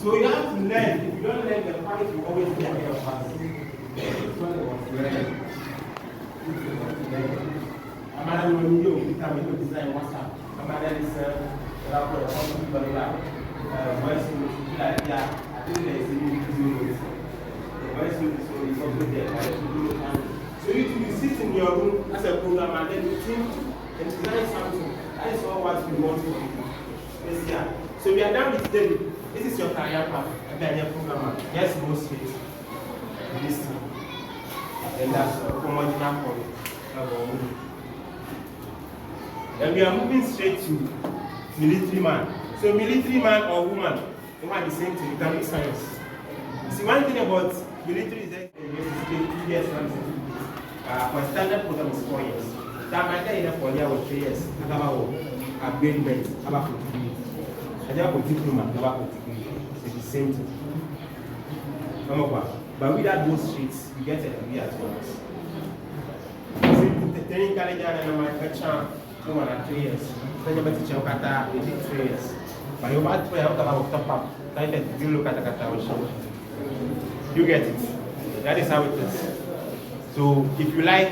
So you have to learn. If you don't learn, the parent will always be ahead of us. Amara will know you can design WhatsApp. Amara is voice like yeah, I think there is a new video. The voice is also there. So you sit in your room as a program and then you think and design something. That is all what we want to do. Yes, yeah. So we are done with today. This is your career path. Career program. Yes, go straight. This thing. And that's commodity for then we are moving straight to military man. So military man or woman, they want the same thing, economic science. See, one thing about military is that you 3 years for standard program is 4 years. That might tell you 4 years or 3 years. About upgradement, about degree. I just have diploma, about degree. It's the same thing. But without those streets, you get a degree as well. So the training college and my lecture, 2 and 3 years. Then you teach you kata, you did 3 years. But you want to have top up. Then you look at the kata. You get it. That is how it is. So if you like,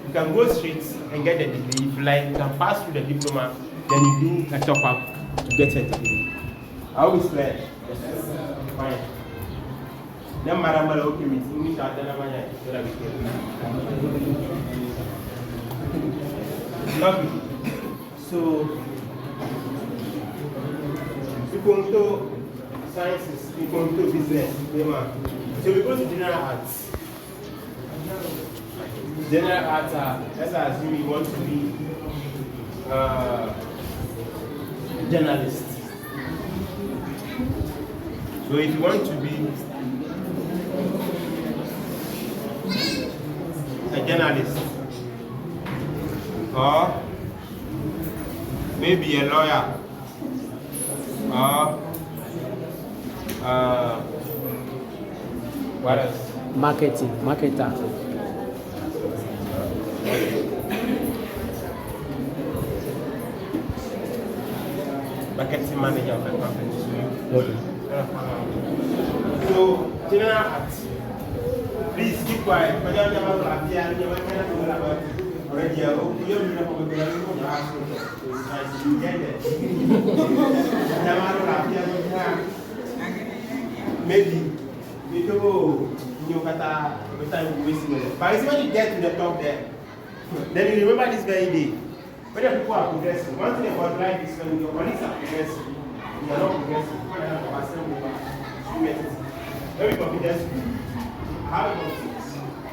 you can go straight and get the degree. If you like, you can pass through the diploma. Then you do a top up to get a degree. I always learn. Fine. Then Marambala okay with English and then Amaya. Lovely. So people into sciences, people into business, so we go to general arts. General arts are, let's assume you want to be a journalist. So if you want to be a journalist, or maybe a lawyer, or what else? Marketing, marketer. Marketing manager of a company. Okay. So, general arts. Please keep quiet. Already, maybe you go you kata time wasting it. But it's when you get to the top there, then you remember this very day. When the people are progressing, one thing about life is when your colleagues are progressing, you are not progressing. When you have very confidence. How about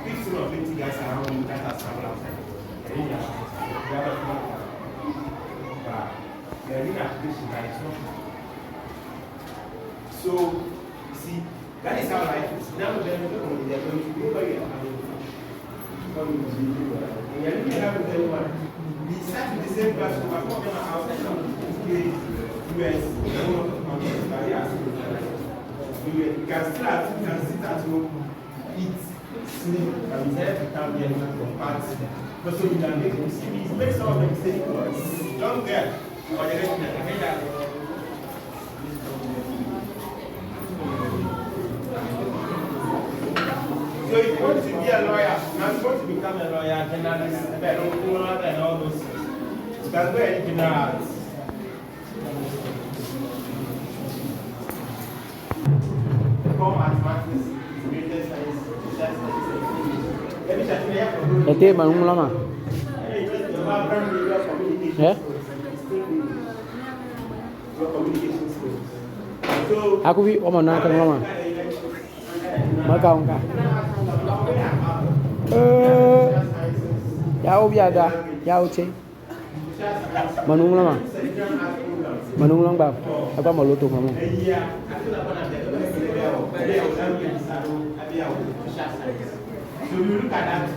15 or 20 guys around you that are traveling outside? You have a plan. You're in application that is not. So, you see, that is how life is. Now, they're going to go where you are coming from. And you're looking at everyone. We sat in the same classroom, but some of them are outside now. US, you can start, you can sit at home, eat, sleep, and be there to come here for parts. But so you can make mistakes. Make some of the mistakes. Don't get or the rest of the So if you want to be a lawyer, now you want to become a lawyer, journalist, and all those things. You can go any general arts. Mathematics, computer science, Ete manung lama. Aku bi o mana kan lama. Maka onka. Ya o biada, ya o che. Manung lama. Manung lang ba? Apa maluto mo? So you look at that.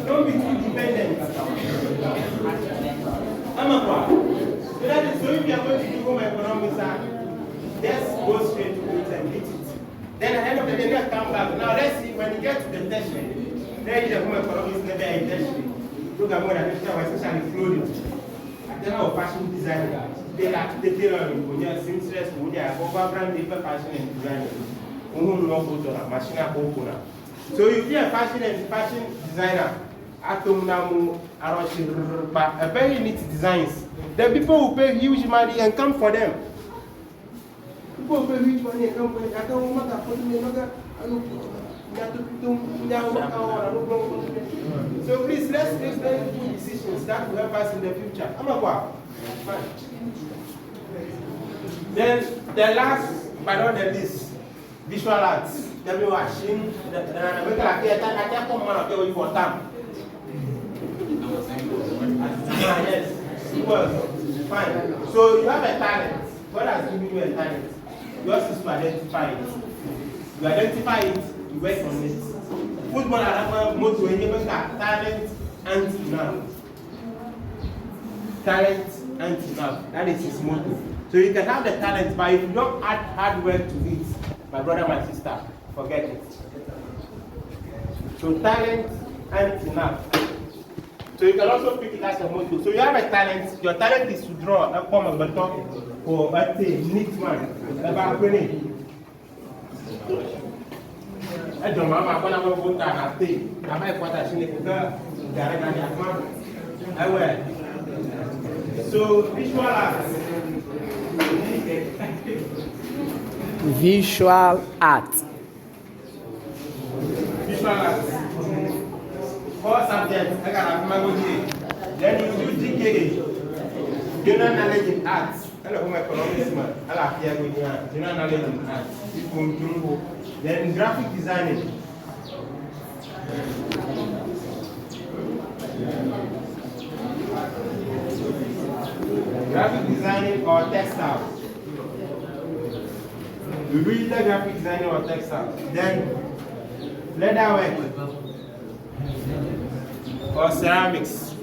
Don't be too dependent. So if you are going to do home economics, just go straight to it and hit it. Then at the end of the day, let's come back. Now let's see when you get to the tertiary. Then you home economics never a tertiary. program where I especially clothing. I tell our fashion designer, they like the tailor when you're seamstress, when you're over brand paper fashion and design. So if you're a fashion designer, a very neat designs. Then people will pay huge money and come for them. People pay huge money and come for them. So please, let's make very good decisions that will help us in the future. Then the last but not the least, visual arts. Then we watching the yes, well, fine. So you have a talent. God has given you a talent. Yours is to identify it. You identify it, you work on it. Football are most talent and enough. Talent and enough. That is his motto. So you can have the talent, but if you don't add hard work to it, my brother, my sister, forget it. So talent and enough. So you can also pick it as a motto. So you have a talent. Your talent is to draw a form of button or a neat man. I don't know. I'm going to go to a thing. I'm going to So visual arts. Visual art. Visual arts. 4 subjects. I got a then you do GK. General knowledge in arts. Hello, my economics man. General knowledge in arts. Then graphic designing. Graphic designing or textiles. We read the graphic designing or textiles. Then leatherwork or ceramics.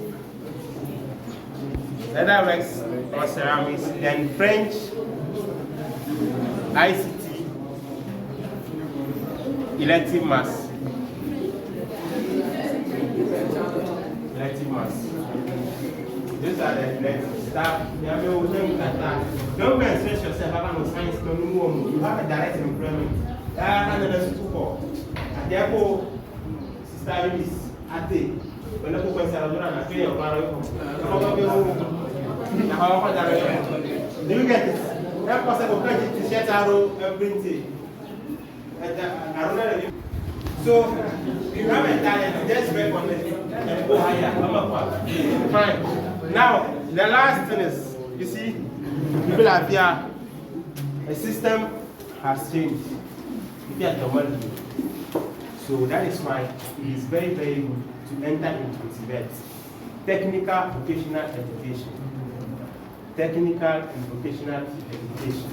Leatherworks or ceramics. Then French, ICT, elective mass. Elective mass. These are the staff. Don't go and stress yourself about no science. You have a direct employment. That's another super. Therefore, sister is at the when the people say, "I'm going to pay your car." Do you get it? That possible credit to share arrow and print it. So, you have a talent, just work on it and go higher. Fine. Now, the last thing is, you see, people are here, the system has changed. So that is why it is very, very good to enter into Tibet. Technical vocational education. Technical and vocational education.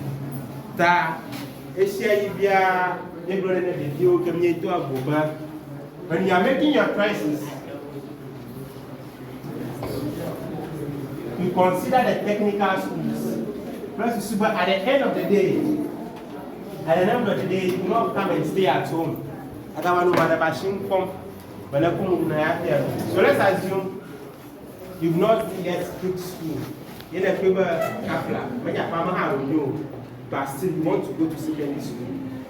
When you are making your choices, you consider the technical schools. But at the end of the day, you will not come and stay at home. So let's assume you've not yet quit school. In a paper, when your farmer will know, but still you want to go to secondary school.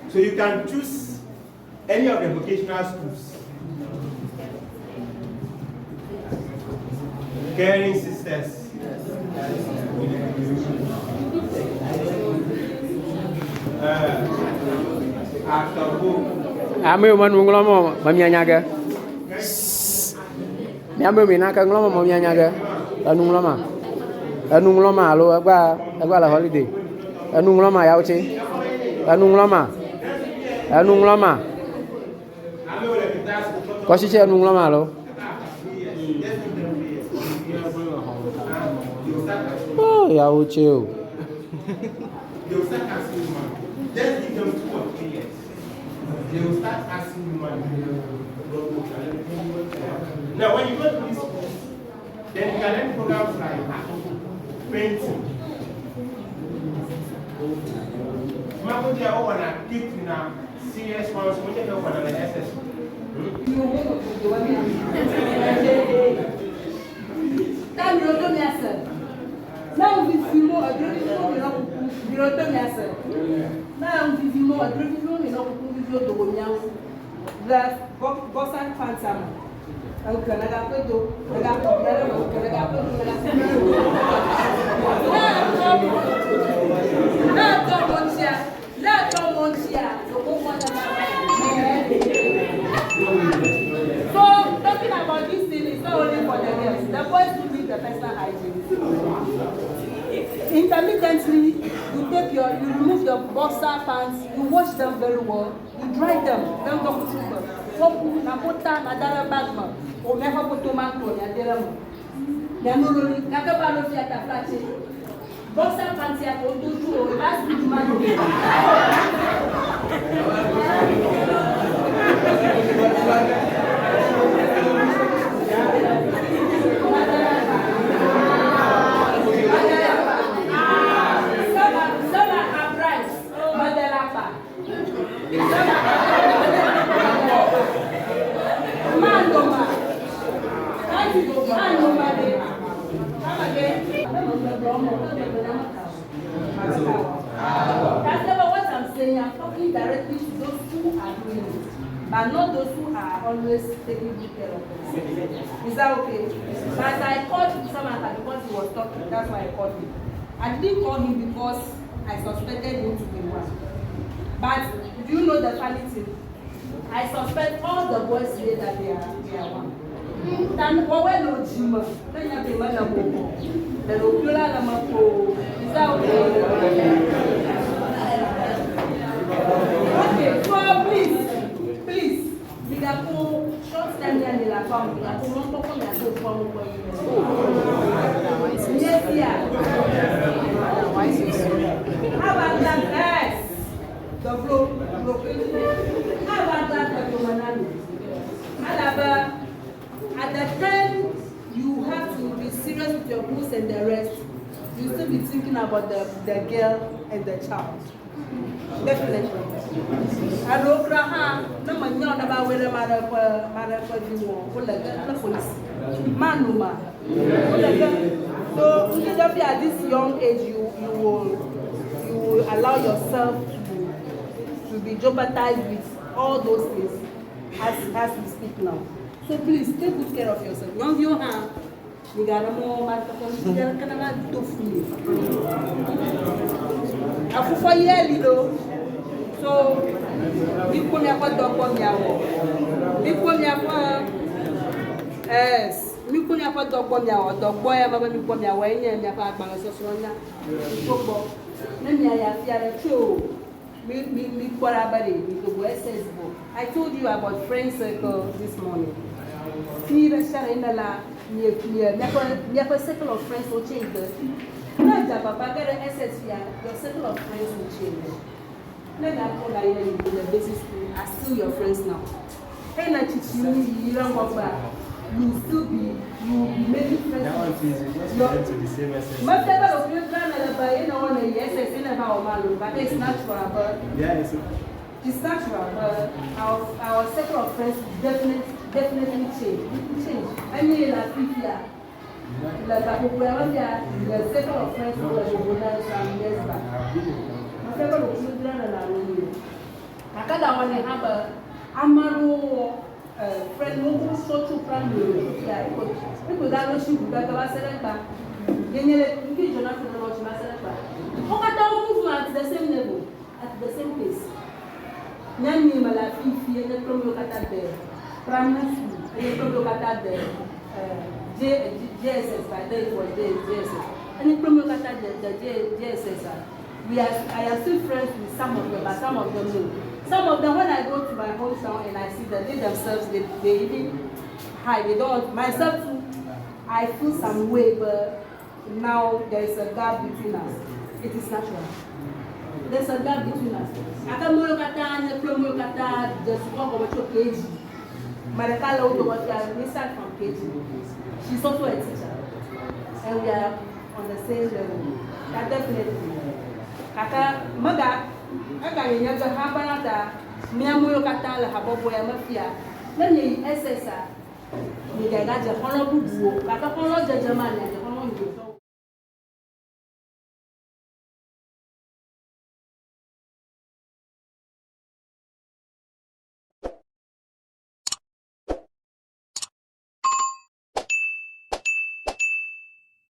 So you can choose any of the vocational schools. Caring sisters. Ame man nglomo mamia nyaga. Mi ame mi na ka nglomo mamia nyaga. Anu nglomo alo agba la holiday. Anu nglomo ya uchi. Anu nglomo. Ko si che anu nglomo alo. Oh, ya uchi o. They will start asking you money. Just give them 2 or 3 years. They will start asking you money. Now, when you go to this school, then you can learn programs like painting. Imagine they are all keep in a serious ones, when they are all SS. Now we feel a dreadful, you know, now we feel a dreadful, you know, the boss and phantom. Okay, I got to do, I got to So, talking about this thing is not only for the girls. The boys do need the personal hygiene. Intermittently, you remove your boxer pants, you wash them very well, you dry them, then go to the na pota na dala bagma, o me ha poto manto ya dela mo. Ya no lo na ka ba lo fi ata flache. Boxer pants ya ko do tu o last week man. That's never what I'm saying. I'm talking directly to those who are doing it, but not those who are always taking good care of themselves. Is that okay? But I called someone because he was talking. That's why I called him. I didn't call him because I suspected him to be one. But do you know the funny thing? I suspect all the boys say that they are one. Then when no gym, then you be man abomo. The okula na mako. Is that okay? Okay, so please, we got to short time here in la femme. We got to not talk about the form of yes, yeah. How about that? Yes. The flow. How about that? The manali. At the time you have to be serious with your goals and the rest, you still be thinking about the girl and the child. Definitely. I don't know no man know about whether so at this young age you will allow yourself to be jeopardized with all those things as we speak now. So please take good care of yourself. Young you have, you got a more microphone. You can do free. I for yearly though. So, we put me up a dog on your we put me up yes. We put me up a dog on your dog boy. I'm going to put me away and your back by Sonia. Football. Maybe I have fear too. Me I told you about friend circle this morning. See the share in the la never circle of friends will change. Your circle of friends will change. Let that call in the basic school are still your friends now. Hey, not you don't walk back. You still be making friends. That one is just to the same essence. But it's natural. Yeah, it's natural. Our circle of friends definitely change. I mean, like the circle of friends was some years back. My circle of children and I can't want to have a Amaro. Friend, no so to primary. Yeah, people that know she would be able to select back. You not to know what you must select back. How can that movement at the same level, at the same pace? Nani Malafi, and the promo at there. Primary school, and the promo at there. JSS, by then it was JSS. And the promo at the JSS. I am still friends with some of them, but some of them know. Some of them, when I go to my hometown and I see that they themselves, they even hide. They don't. Myself too, I feel some way, but now there is a gap between us. It is natural. There's a gap between us. I can look at that, just walk over to KG. Marakala, we start from KG. She's also a teacher. And we are on the same level. That definitely. Kaka, Maga. I can't happen that Miamu Catala Haboya Mafia. Then you SSR. You get a honorable, Kaka Polo, the German.